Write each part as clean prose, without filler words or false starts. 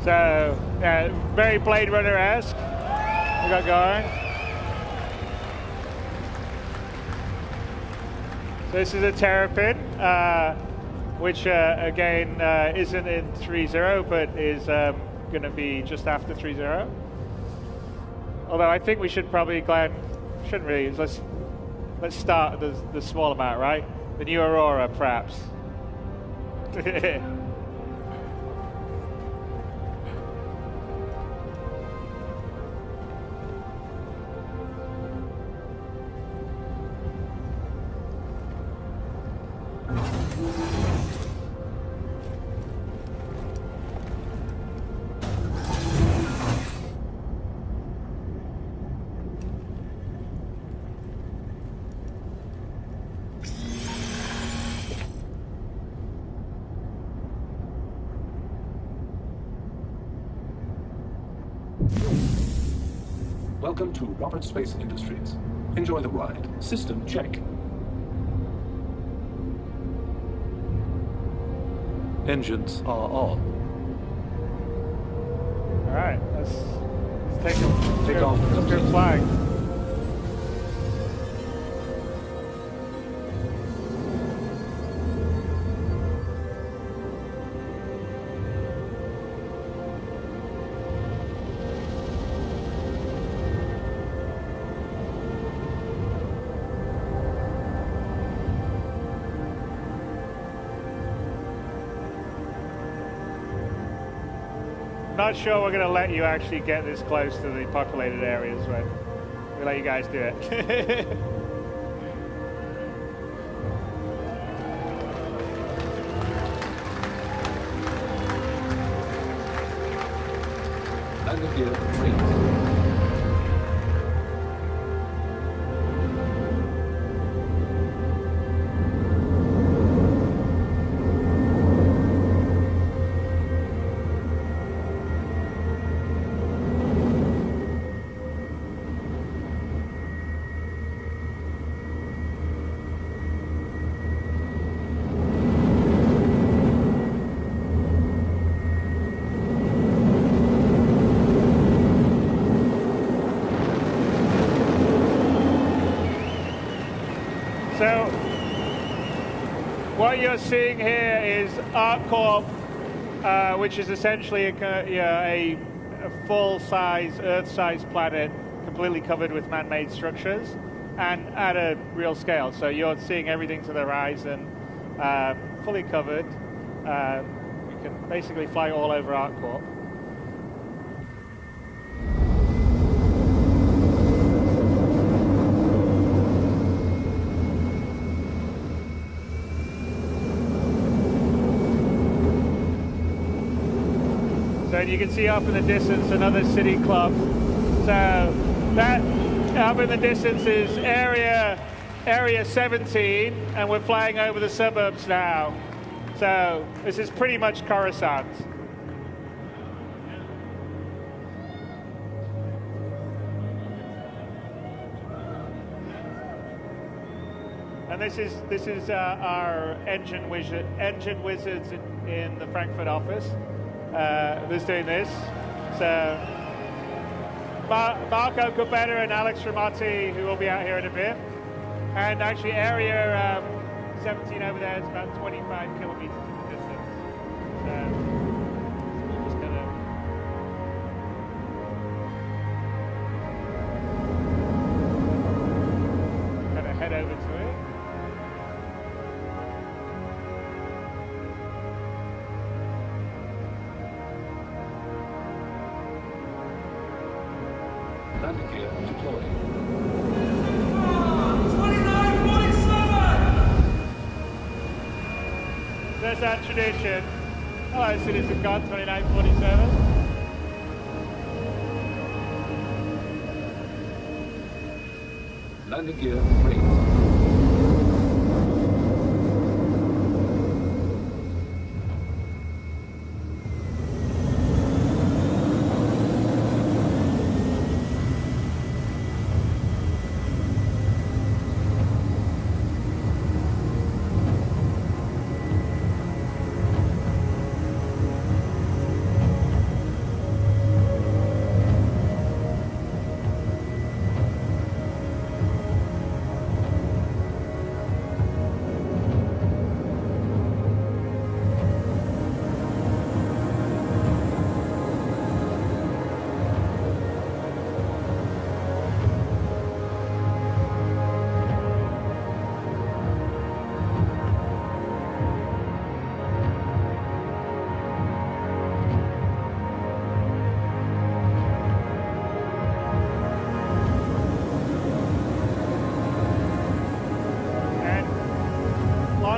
So, yeah, very Blade Runner-esque we got going. So this is a terrapin, which again isn't in 3.0, but is going to be just after 3.0. Although I think we should probably, Glenn, shouldn't really, let's start the small amount, right? The new Aurora, perhaps. Welcome to Robert Space Industries. Enjoy the ride. System check. Engines are on. All right, let's take off. Let's go flying. Not sure we're going to let you actually get this close to the populated areas, but we'll let you guys do it. Landing gear free. So, what you're seeing here is ArcCorp, which is essentially a full-size, Earth-sized planet, completely covered with man-made structures, and at a real scale. So you're seeing everything to the horizon, fully covered. You can basically fly all over ArcCorp. So you can see up in the distance another city club. So that up in the distance is area 17, and we're flying over the suburbs now. So this is pretty much Coruscant. And this is our engine wizards in the Frankfurt office. Who's doing this? So Marco Cubetta and Alex Ramotti, who will be out here in a bit. And actually area 17 over there is about 25 kilometers in the distance. So we're just gonna head over to it. Landing gear deployed. 2947! There's that tradition. Hello, Citizencon 2947. Landing gear raised.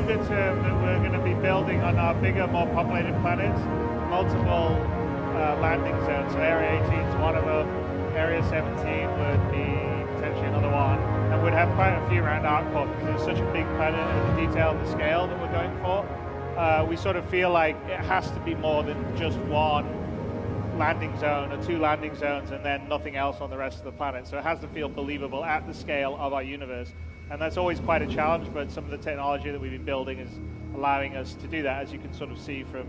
longer term that we're going to be building on our bigger, more populated planets, multiple landing zones. So Area 18 is one of them. Area 17 would be potentially another one. And we'd have quite a few around ArcCorp because it's such a big planet and the detail and the scale that we're going for. We sort of feel like it has to be more than just one landing zone or two landing zones and then nothing else on the rest of the planet. So it has to feel believable at the scale of our universe. And that's always quite a challenge, but some of the technology that we've been building is allowing us to do that, as you can sort of see from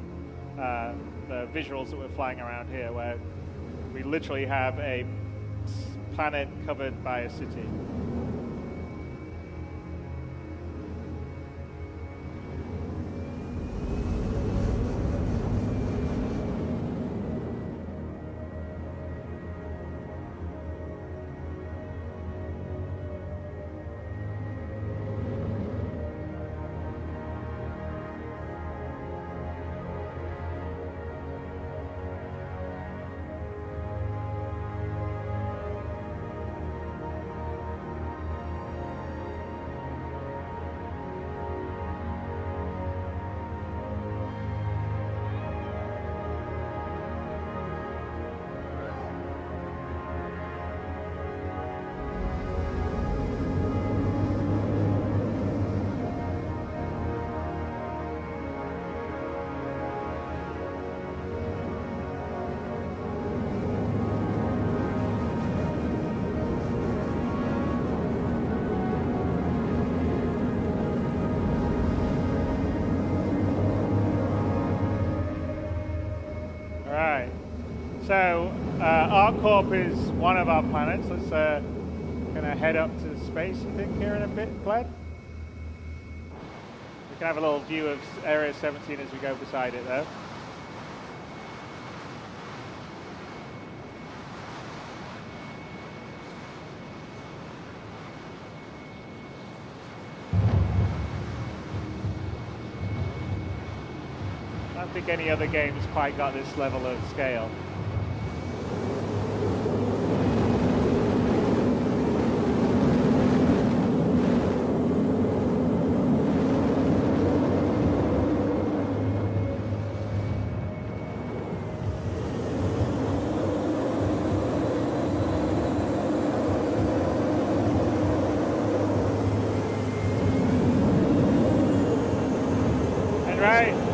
the visuals that we're flying around here, where we literally have a planet covered by a city. So ArcCorp is one of our planets. Let's kind of head up to space, I think, here in a bit, Bled. We can have a little view of Area 17 as we go beside it, though. I don't think any other game's quite got this level of scale.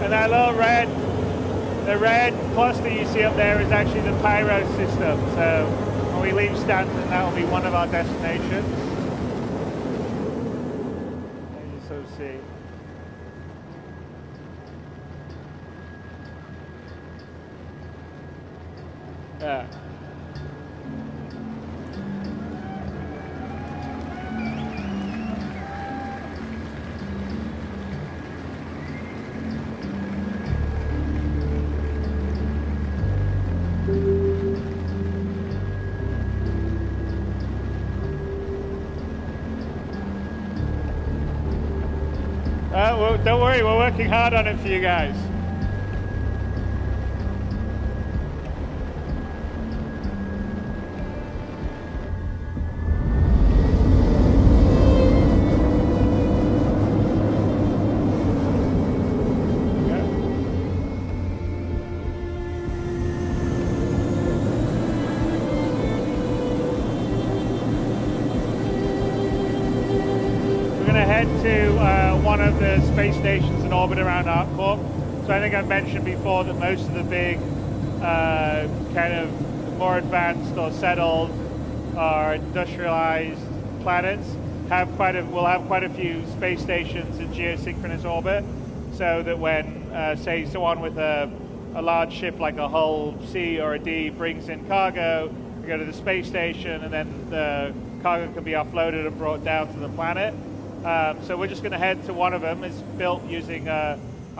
And that little the red cluster you see up there is actually the pyro system. So when we leave Stanton, that will be one of our destinations. As you sort of see. Yeah. Well, don't worry, we're working hard on it for you guys. One of the space stations in orbit around ArcCorp. So I think I've mentioned before that most of the big kind of more advanced or settled or industrialized planets will have quite a few space stations in geosynchronous orbit, so that when say someone with a large ship like a Hull C or a D brings in cargo, we go to the space station and then the cargo can be offloaded and brought down to the planet. So we're just going to head to one of them. It's built using a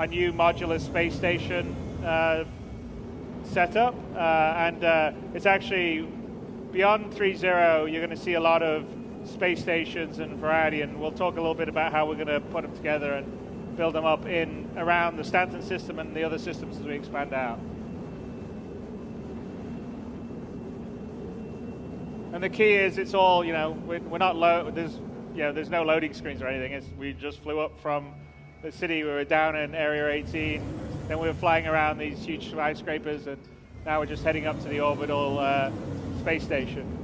new modular space station setup, and it's actually beyond 3.0. You're going to see a lot of space stations and variety, and we'll talk a little bit about how we're going to put them together and build them up around the Stanton system and the other systems as we expand out. And the key is it's all, we're not low. There's no loading screens or anything. We just flew up from the city. We were down in Area 18, then we were flying around these huge skyscrapers, and now we're just heading up to the orbital space station.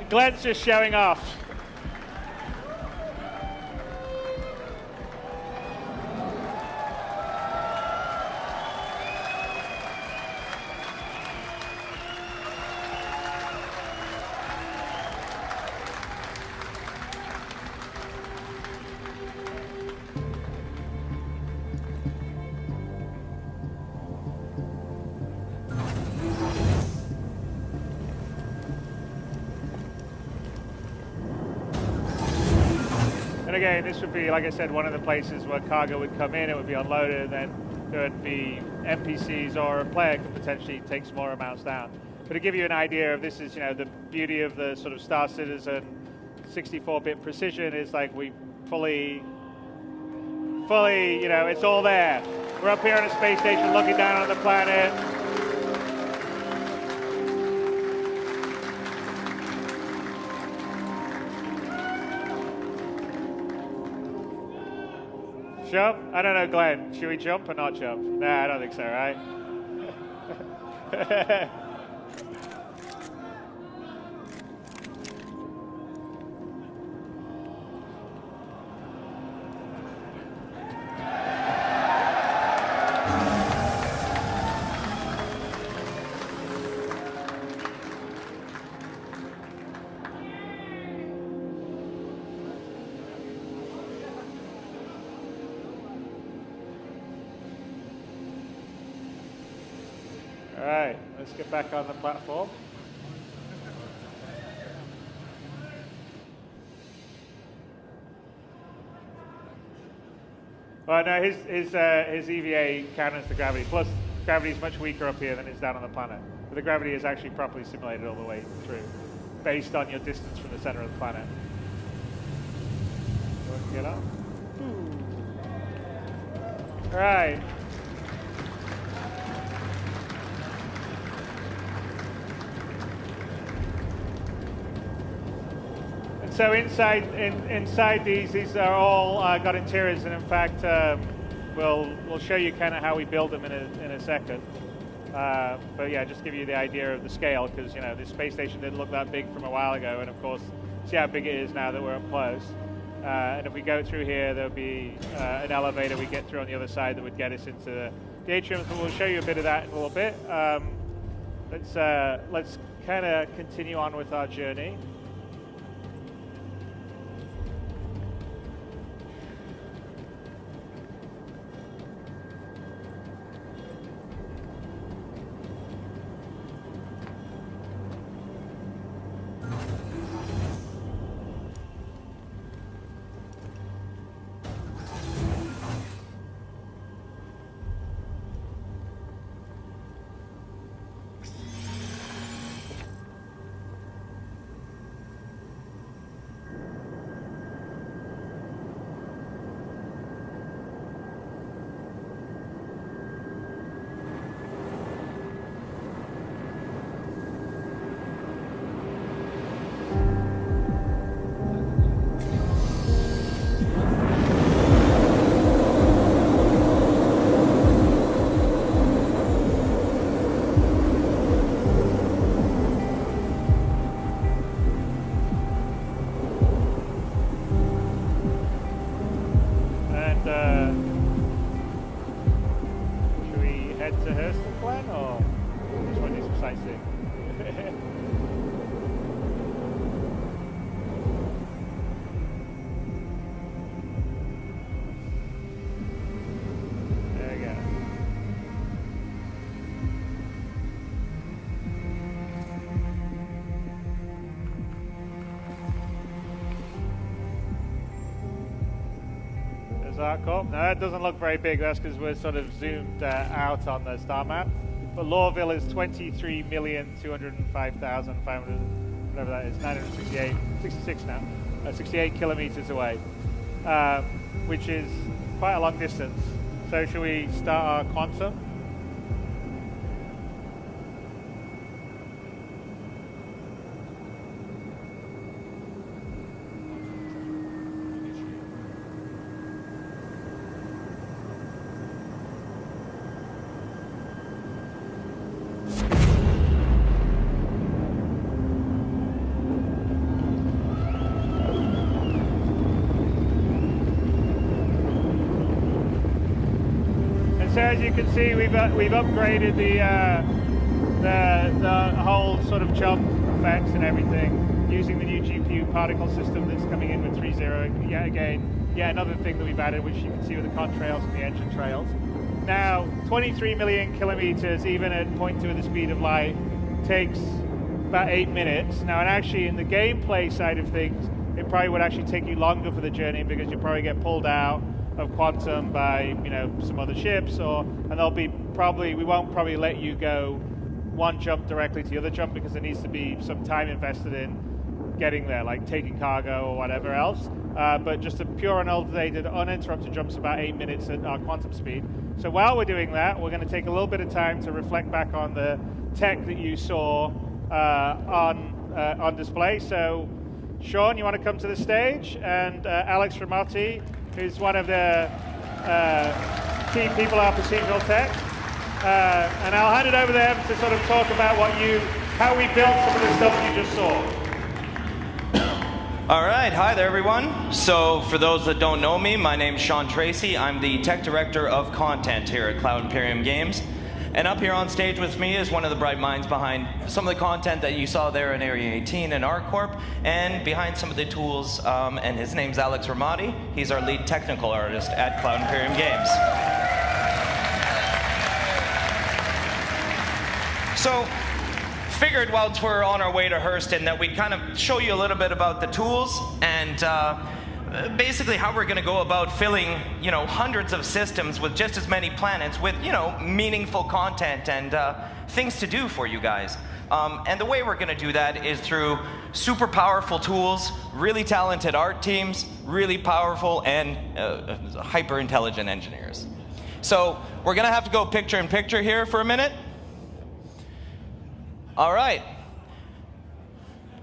Glenn's just showing off. And again, this would be, like I said, one of the places where cargo would come in, it would be unloaded, and then there would be NPCs or a player could potentially take smaller amounts down. But to give you an idea of this is, the beauty of the sort of Star Citizen 64-bit precision is like we fully, it's all there. We're up here on a space station looking down on the planet. Jump? I don't know, Glenn. Should we jump or not jump? Nah, I don't think so, right? All right, let's get back on the platform. Well, no, his EVA counters the gravity. Plus, gravity is much weaker up here than it's down on the planet. But the gravity is actually properly simulated all the way through, based on your distance from the center of the planet. You want to get up? All right. So inside these are all got interiors, and in fact, we'll show you kind of how we build them in a second. But yeah, just give you the idea of the scale, because this space station didn't look that big from a while ago, and of course, see how big it is now that we're up close. And if we go through here, there'll be an elevator we get through on the other side that would get us into the atrium. So we'll show you a bit of that in a little bit. Let's kind of continue on with our journey. ArcCorp. No, that doesn't look very big. That's because we're sort of zoomed out on the star map. But Lorville is 23,205,500, whatever that is, 968, 66 now, 68 kilometers away, which is quite a long distance. So should we start our quantum? So as you can see, we've upgraded the whole sort of jump effects and everything using the new GPU particle system that's coming in with 3.0. Yet another thing that we've added, which you can see with the contrails and the engine trails. Now, 23 million kilometers, even at 0.2 of the speed of light, takes about 8 minutes. Now, and actually in the gameplay side of things, it probably would actually take you longer for the journey because you'll probably get pulled out of quantum by some other ships, and there'll be we won't probably let you go one jump directly to the other jump because there needs to be some time invested in getting there, like taking cargo or whatever else. But just a pure unaltered, uninterrupted jump's about 8 minutes at our quantum speed. So while we're doing that, we're going to take a little bit of time to reflect back on the tech that you saw on display. So Sean, you want to come to the stage, and Alex Ramotti, who's one of the key people at procedural tech. And I'll hand it over to them to sort of talk about how we built some of the stuff you just saw. All right, hi there everyone. So for those that don't know me, my name's Sean Tracy. I'm the tech director of content here at Cloud Imperium Games. And up here on stage with me is one of the bright minds behind some of the content that you saw there in Area 18 and ArcCorp, and behind some of the tools, and his name's Alex Ramotti. He's our lead technical artist at Cloud Imperium Games. So, figured while we're on our way to Hurston that we'd kind of show you a little bit about the tools and basically how we're going to go about filling, hundreds of systems with just as many planets with, meaningful content and things to do for you guys. And the way we're going to do that is through super powerful tools, really talented art teams, really powerful and hyper intelligent engineers. So we're going to have to go picture in picture here for a minute. All right.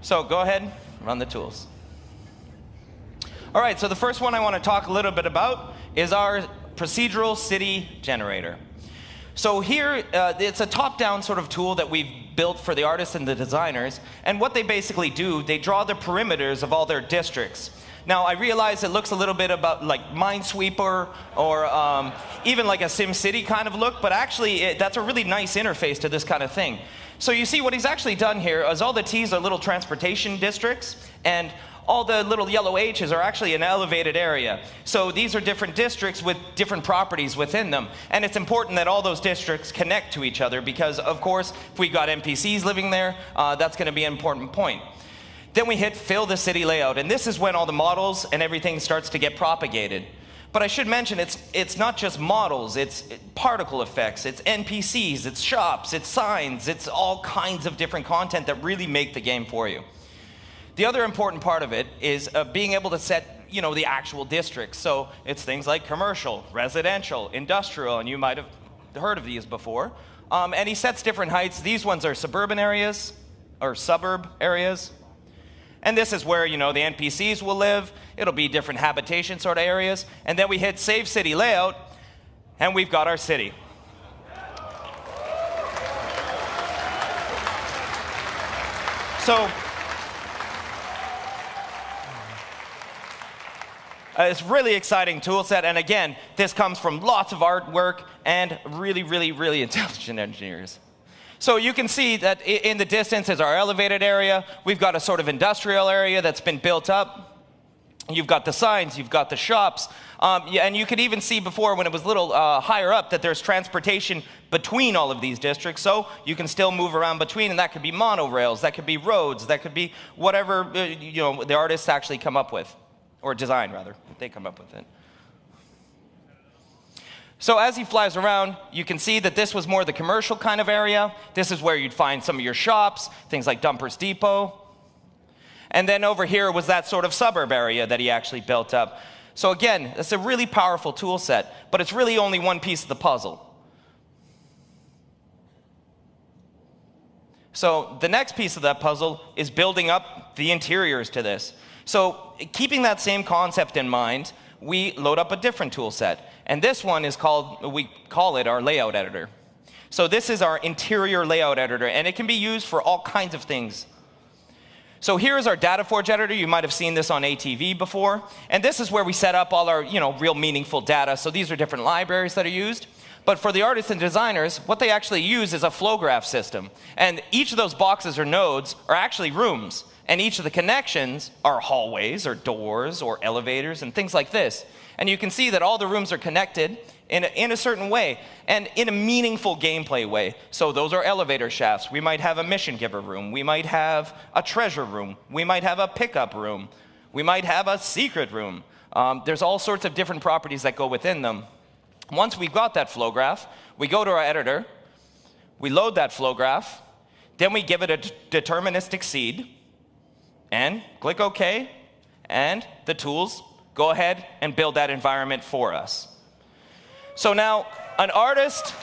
So go ahead, run the tools. All right, so the first one I want to talk a little bit about is our procedural city generator. So here, it's a top-down sort of tool that we've built for the artists and the designers, and what they basically do, they draw the perimeters of all their districts. Now, I realize it looks a little bit about like Minesweeper or even like a SimCity kind of look, but actually that's a really nice interface to this kind of thing. So you see what he's actually done here is all the T's are little transportation districts, and all the little yellow H's are actually an elevated area. So these are different districts with different properties within them. And it's important that all those districts connect to each other because, of course, if we've got NPCs living there, that's going to be an important point. Then we hit fill the city layout. And this is when all the models and everything starts to get propagated. But I should mention, it's not just models, it's particle effects, it's NPCs, it's shops, it's signs, it's all kinds of different content that really make the game for you. The other important part of it is being able to set, the actual districts. So it's things like commercial, residential, industrial, and you might have heard of these before. And he sets different heights. These ones are suburban areas, or suburb areas. And this is where, the NPCs will live. It'll be different habitation sort of areas. And then we hit Save City Layout, and we've got our city. So it's a really exciting tool set, and again, this comes from lots of artwork and really, really, really intelligent engineers. So you can see that in the distance is our elevated area. We've got a sort of industrial area that's been built up. You've got the signs, you've got the shops, and you could even see before when it was a little higher up that there's transportation between all of these districts, so you can still move around between, and that could be monorails, that could be roads, that could be whatever the artists actually come up with. Or design, rather. They come up with it. So as he flies around, you can see that this was more the commercial kind of area. This is where you'd find some of your shops, things like Dumpers Depot. And then over here was that sort of suburb area that he actually built up. So again, it's a really powerful tool set, but it's really only one piece of the puzzle. So the next piece of that puzzle is building up the interiors to this. So keeping that same concept in mind, we load up a different tool set. And this one is called, we call it our layout editor. So this is our interior layout editor, and it can be used for all kinds of things. So here's our Data Forge editor. You might have seen this on ATV before. And this is where we set up all our, real meaningful data. So these are different libraries that are used. But for the artists and designers, what they actually use is a flow graph system. And each of those boxes or nodes are actually rooms. And each of the connections are hallways or doors or elevators and things like this. And you can see that all the rooms are connected in a certain way and in a meaningful gameplay way. So those are elevator shafts. We might have a mission giver room. We might have a treasure room. We might have a pickup room. We might have a secret room. There's all sorts of different properties that go within them. Once we've got that flow graph, we go to our editor, we load that flow graph, then we give it a deterministic seed, and click OK, and the tools go ahead and build that environment for us. So now, an artist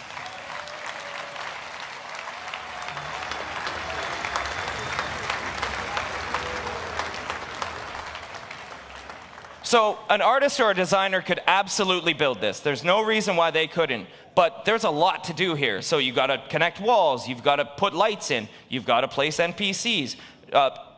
or a designer could absolutely build this. There's no reason why they couldn't. But there's a lot to do here. So you've got to connect walls, you've got to put lights in, you've got to place NPCs.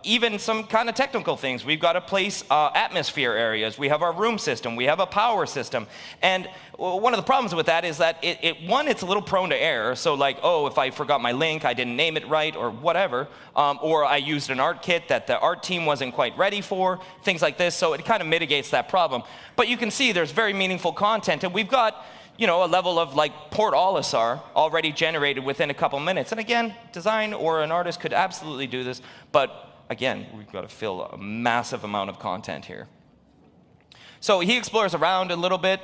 Even some kind of technical things. We've got to place atmosphere areas. We have our room system. We have a power system. And one of the problems with that is that, it's a little prone to error. So like, oh, if I forgot my link, I didn't name it right, or whatever. Or I used an art kit that the art team wasn't quite ready for, things like this. So it kind of mitigates that problem. But you can see there's very meaningful content. And we've got a level of like Port Olisar already generated within a couple minutes. And again, design or an artist could absolutely do this. But again, we've got to fill a massive amount of content here. So he explores around a little bit.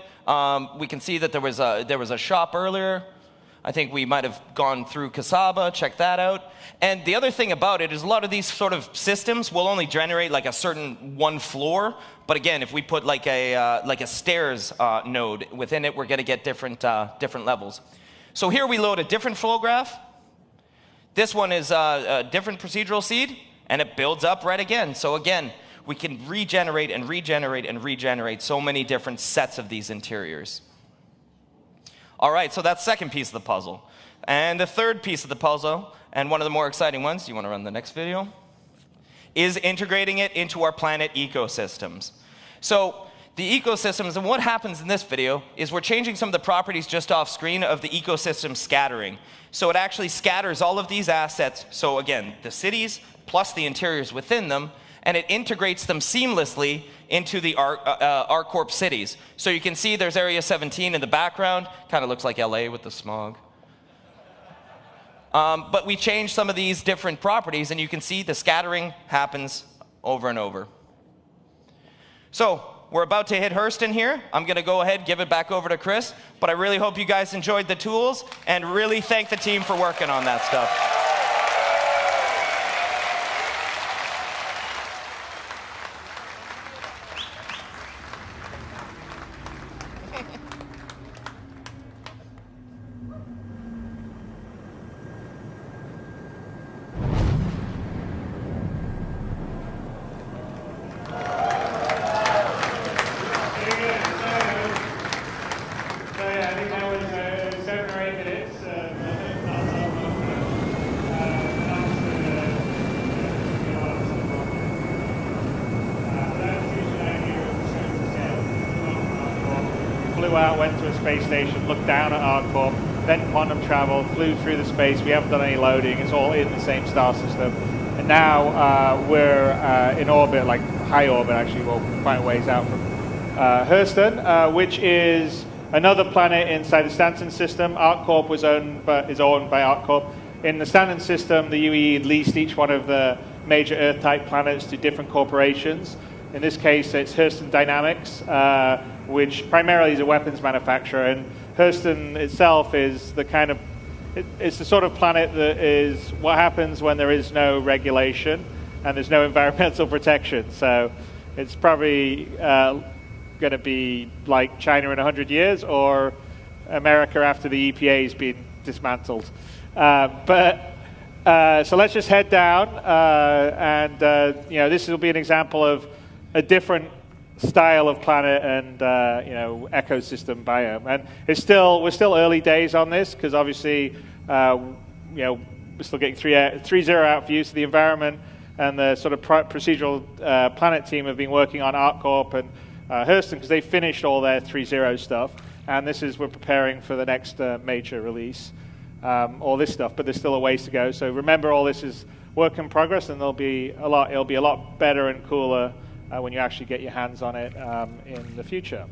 We can see that there was a shop earlier. I think we might have gone through Kasaba, check that out. And the other thing about it is a lot of these sort of systems will only generate like a certain one floor. But again, if we put like a stairs node within it, we're going to get different levels. So here we load a different flow graph. This one is a different procedural seed. And it builds up right again. So again, we can regenerate and regenerate and regenerate so many different sets of these interiors. All right, so that's the second piece of the puzzle. And the third piece of the puzzle, and one of the more exciting ones, you want to run the next video, is integrating it into our planet ecosystems. So the ecosystems, and what happens in this video is we're changing some of the properties just off screen of the ecosystem scattering. So it actually scatters all of these assets. So again, the cities plus the interiors within them, and it integrates them seamlessly into the ArcCorp cities. So you can see there's Area 17 in the background. Kind of looks like LA with the smog. But we changed some of these different properties, and you can see the scattering happens over and over. So we're about to hit Hurston here. I'm going to go ahead and give it back over to Chris, but I really hope you guys enjoyed the tools, and really thank the team for working on that stuff. Out, went to a space station, looked down at ArcCorp, then quantum travel, flew through the space. We haven't done any loading. It's all in the same star system. And now we're in orbit, like high orbit actually, well, quite a ways out from Hurston, which is another planet inside the Stanton system. ArcCorp is owned by ArcCorp. In the Stanton system, the UE leased each one of the major Earth-type planets to different corporations. In this case, it's Hurston Dynamics, which primarily is a weapons manufacturer. And Hurston itself is the kind of, it's the sort of planet that is what happens when there is no regulation and there's no environmental protection. So it's probably going to be like China in 100 years or America after the EPA has been dismantled. So let's just head down, and this will be an example of a different style of planet and ecosystem biome. And we're still early days on this because obviously we're still getting 3.0 out views of the environment, and the sort of procedural planet team have been working on ArcCorp and Hurston because they finished all their 3.0 stuff, and we're preparing for the next major release. All this stuff, but there's still a ways to go. So remember, all this is work in progress, and it'll be a lot better and cooler when you actually get your hands on it in the future.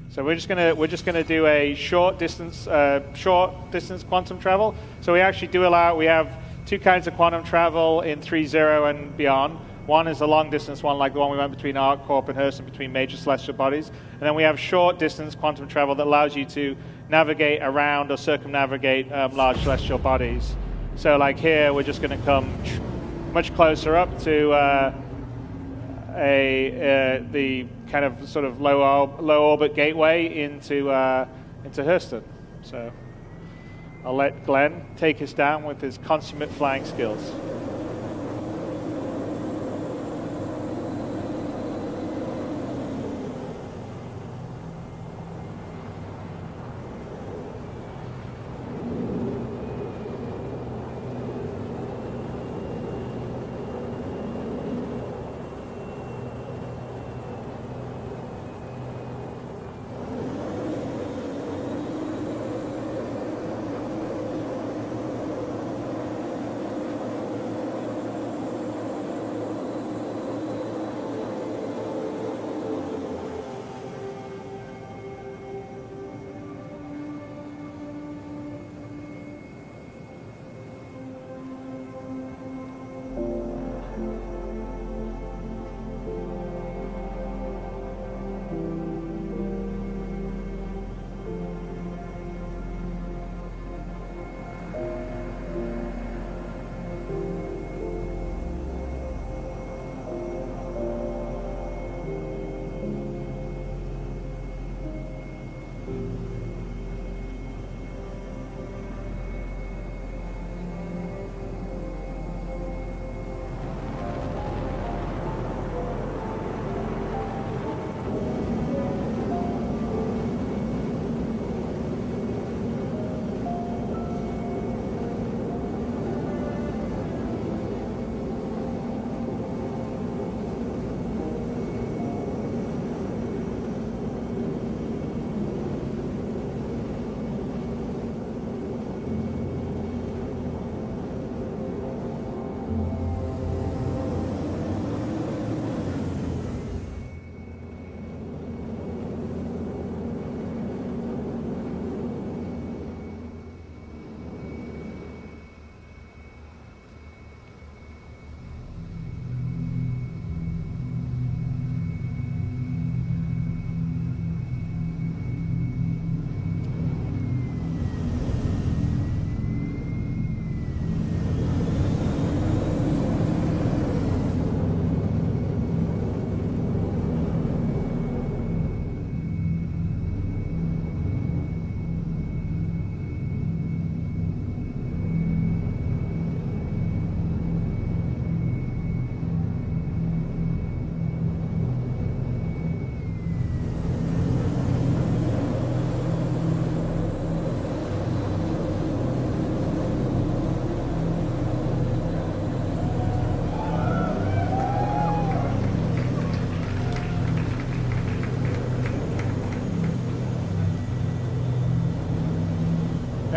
So we're just gonna do a short distance quantum travel. So we actually we have two kinds of quantum travel in 3.0 and beyond. One is a long distance one, like the one we went between ArcCorp and Hurston, between major celestial bodies. And then we have short distance quantum travel that allows you to navigate around or circumnavigate large celestial bodies. So like here, we're just going to come much closer up to the kind of sort of low orbit gateway into Hurston. So I'll let Glenn take us down with his consummate flying skills.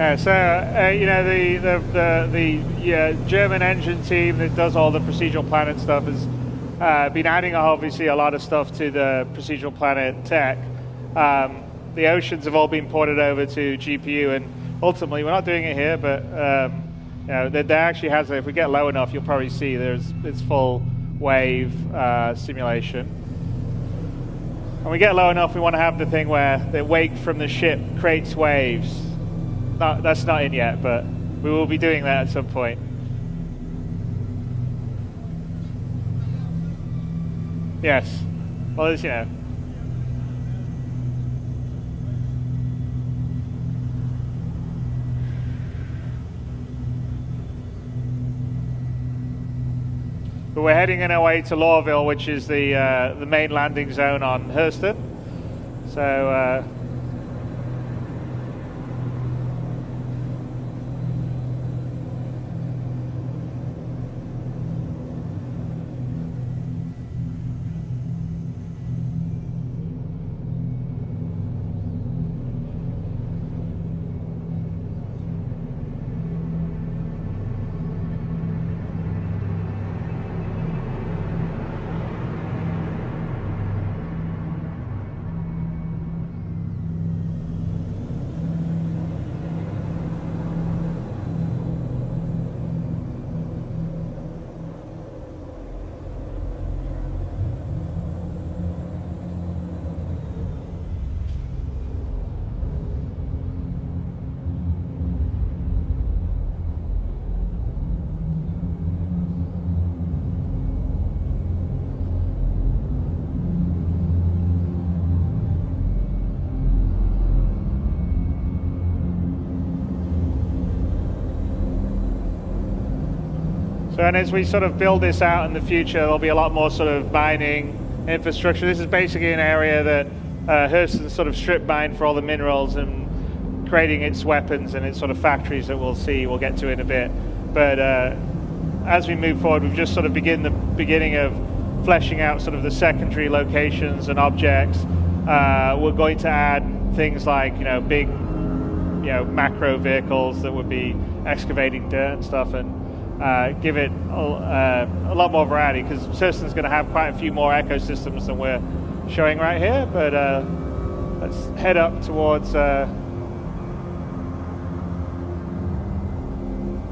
Yeah, so the German engine team that does all the procedural planet stuff has been adding obviously a lot of stuff to the procedural planet tech. The oceans have all been ported over to GPU, and ultimately we're not doing it here, but there actually has. If we get low enough, you'll probably see it's full wave simulation. When we get low enough, we want to have the thing where the wake from the ship creates waves. That's not in yet, but we will be doing that at some point. Yes. Well, as you know. But we're heading in our way to Lawville, which is the main landing zone on Hurston. So and as we sort of build this out in the future, there'll be a lot more sort of mining infrastructure. This is basically an area that Hurston sort of strip mined for all the minerals and creating its weapons and its sort of factories that we'll get to in a bit. But as we move forward, we've just sort of beginning of fleshing out sort of the secondary locations and objects. We're going to add things like, big, macro vehicles that would be excavating dirt and stuff, and give it a lot more variety, because Hurston's going to have quite a few more ecosystems than we're showing right here. But let's head up towards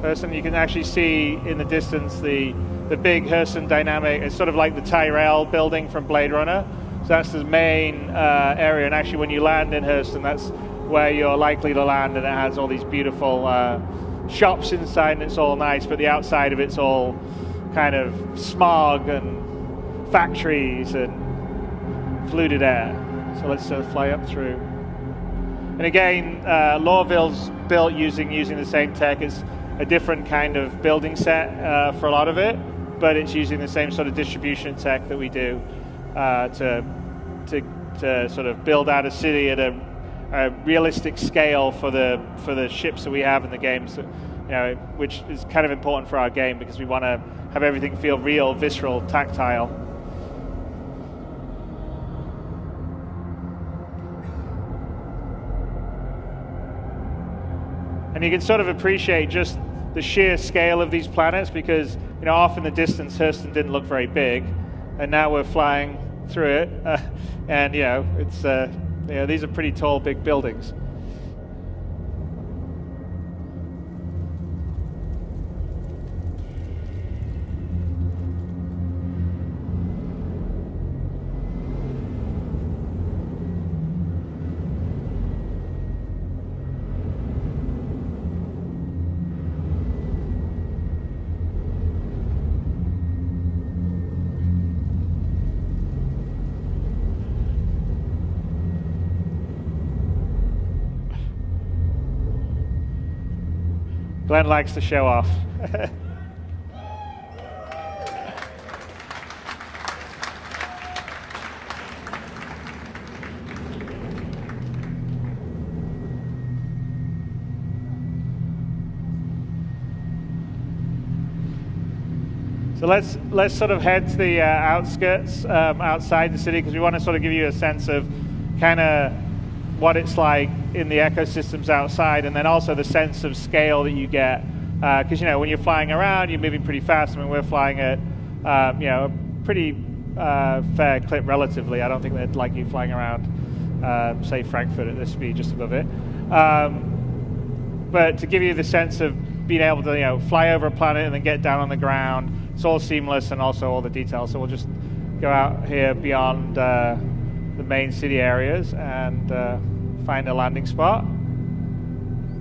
Hurston. You can actually see in the distance the big Hurston Dynamic. It's sort of like the Tyrell building from Blade Runner. So that's the main area, and actually when you land in Hurston, that's where you're likely to land, and it has all these beautiful shops inside, and it's all nice, but the outside of it's all kind of smog and factories and polluted air. So let's fly up through. And again, Lawville's built using the same tech. It's a different kind of building set for a lot of it, but it's using the same sort of distribution tech that we do to sort of build out a city at a realistic scale for the ships that we have in the game, so, which is kind of important for our game, because we want to have everything feel real, visceral, tactile. And you can sort of appreciate just the sheer scale of these planets, because off in the distance Hurston didn't look very big, and now we're flying through it, and it's these are pretty tall, big buildings. Glenn likes to show off. So let's sort of head to the outskirts outside the city, because we want to sort of give you a sense of kind of what it's like in the ecosystems outside, and then also the sense of scale that you get, because when you're flying around, you're moving pretty fast. I mean, we're flying at a pretty fair clip relatively. I don't think they'd like you flying around say Frankfurt at this speed, just above it, but to give you the sense of being able to fly over a planet and then get down on the ground, it's all seamless, and also all the details. So we'll just go out here beyond the main city areas and find a landing spot.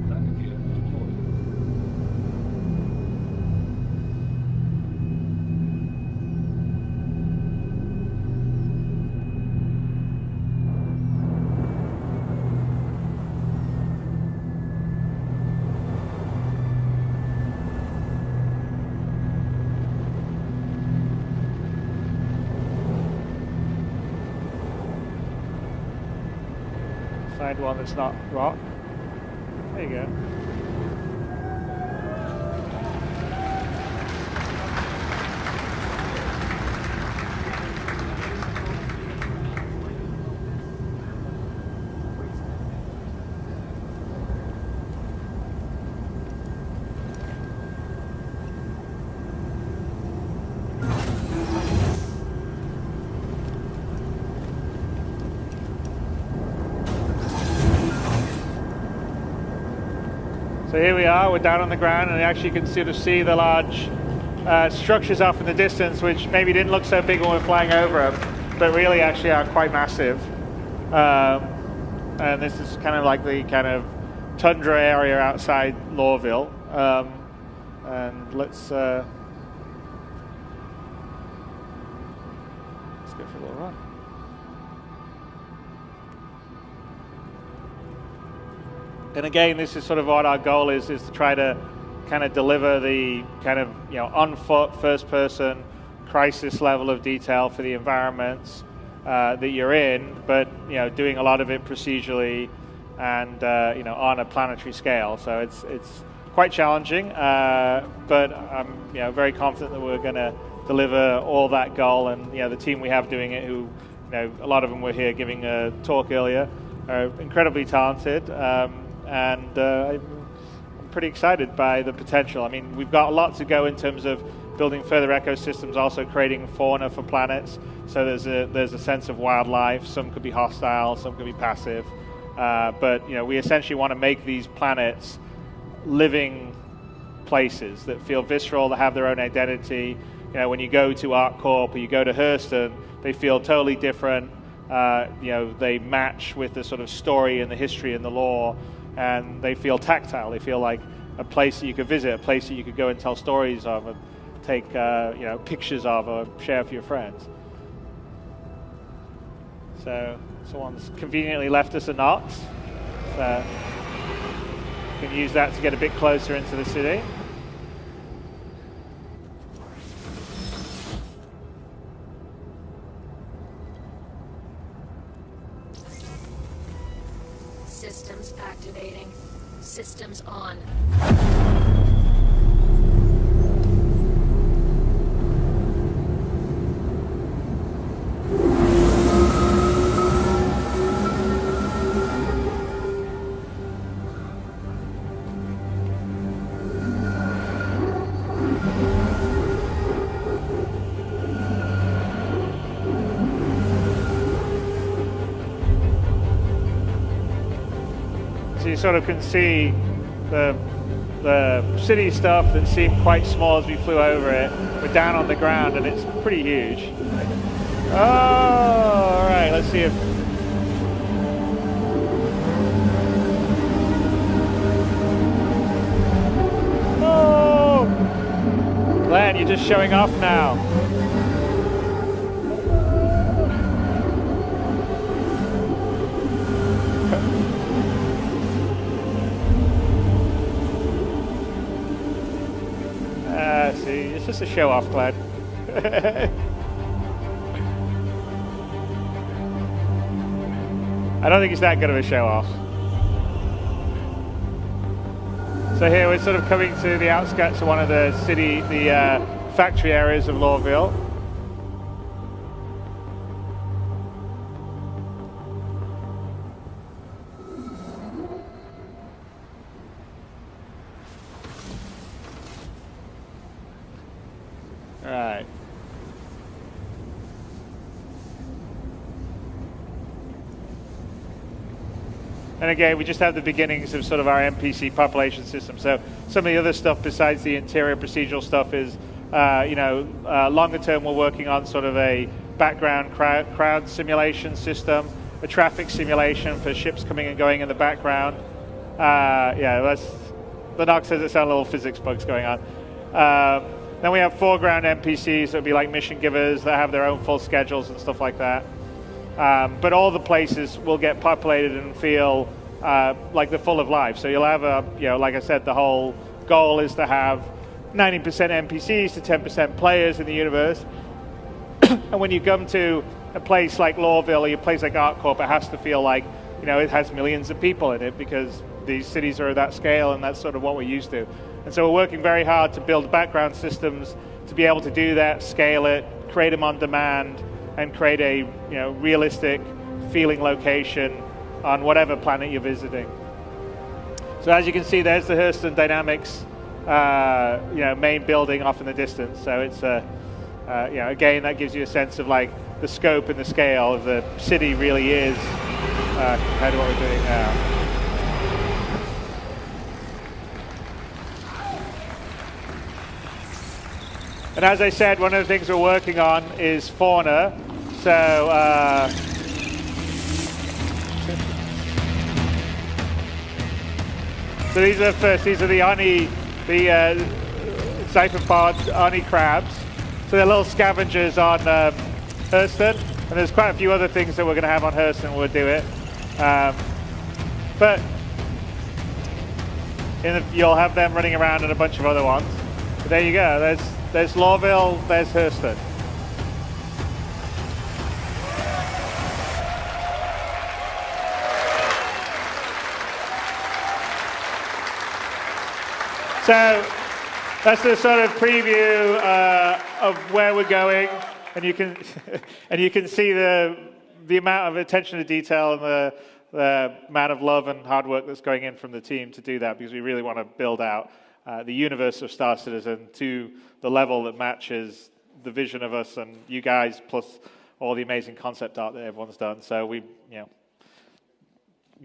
Landing gear deployed. Find one that's not rock. There you go. So here we are, we're down on the ground, and actually you can sort of see the large structures off in the distance, which maybe didn't look so big when we're flying over them, but really actually are quite massive. And this is kind of like the kind of tundra area outside Lorville. And let's go for a little run. And again, this is sort of what our goal is to try to kind of deliver the kind of, on foot, first person, crisis level of detail for the environments that you're in, but, doing a lot of it procedurally and, on a planetary scale. So it's quite challenging, but I'm, very confident that we're going to deliver all that goal. And, the team we have doing it, who, a lot of them were here giving a talk earlier, are incredibly talented. And I'm pretty excited by the potential. I mean, we've got a lot to go in terms of building further ecosystems, also creating fauna for planets. So there's a sense of wildlife. Some could be hostile, some could be passive. But we essentially want to make these planets living places that feel visceral, that have their own identity. When you go to ArcCorp or you go to Hurston, they feel totally different. They match with the sort of story and the history and the lore. And they feel tactile. They feel like a place that you could visit, a place that you could go and tell stories of, and take pictures of, or share with your friends. So someone's conveniently left us a knot. So you can use that to get a bit closer into the city. Systems activating. Systems on. You sort of can see the city stuff that seemed quite small as we flew over it. We're down on the ground and it's pretty huge. Oh, all right, let's see if... Oh! Glenn, you're just showing off now. See, it's just a show off, Glenn. I don't think it's that good of a show off. So here we're sort of coming to the outskirts of one of the factory areas of Lorville. Right. And again, we just have the beginnings of sort of our NPC population system. So some of the other stuff besides the interior procedural stuff is, longer term we're working on sort of a background crowd simulation system, a traffic simulation for ships coming and going in the background. The doc says it sounds a little physics bugs going on. Then we have foreground NPCs that would be like mission givers that have their own full schedules and stuff like that. But all the places will get populated and feel like they're full of life. So you'll have like I said, the whole goal is to have 90% NPCs to 10% players in the universe. And when you come to a place like Lawville or a place like ArcCorp, it has to feel like, it has millions of people in it because these cities are that scale and that's sort of what we're used to. And so we're working very hard to build background systems to be able to do that, scale it, create them on demand, and create a realistic feeling location on whatever planet you're visiting. So as you can see, there's the Hurston Dynamics main building off in the distance. So it's again, that gives you a sense of like the scope and the scale of the city really is compared to what we're doing now. And as I said, one of the things we're working on is fauna. So these are the Oni, the Zyphopod Oni crabs. So they're little scavengers on Hurston, and there's quite a few other things that we're going to have on Hurston when we do it. But you'll have them running around and a bunch of other ones. But there you go. There's Lawville, there's Hurston. So that's the sort of preview of where we're going, and you can see the amount of attention to detail and the amount of love and hard work that's going in from the team to do that, because we really want to build out the universe of Star Citizen to the level that matches the vision of us and you guys, plus all the amazing concept art that everyone's done. So we,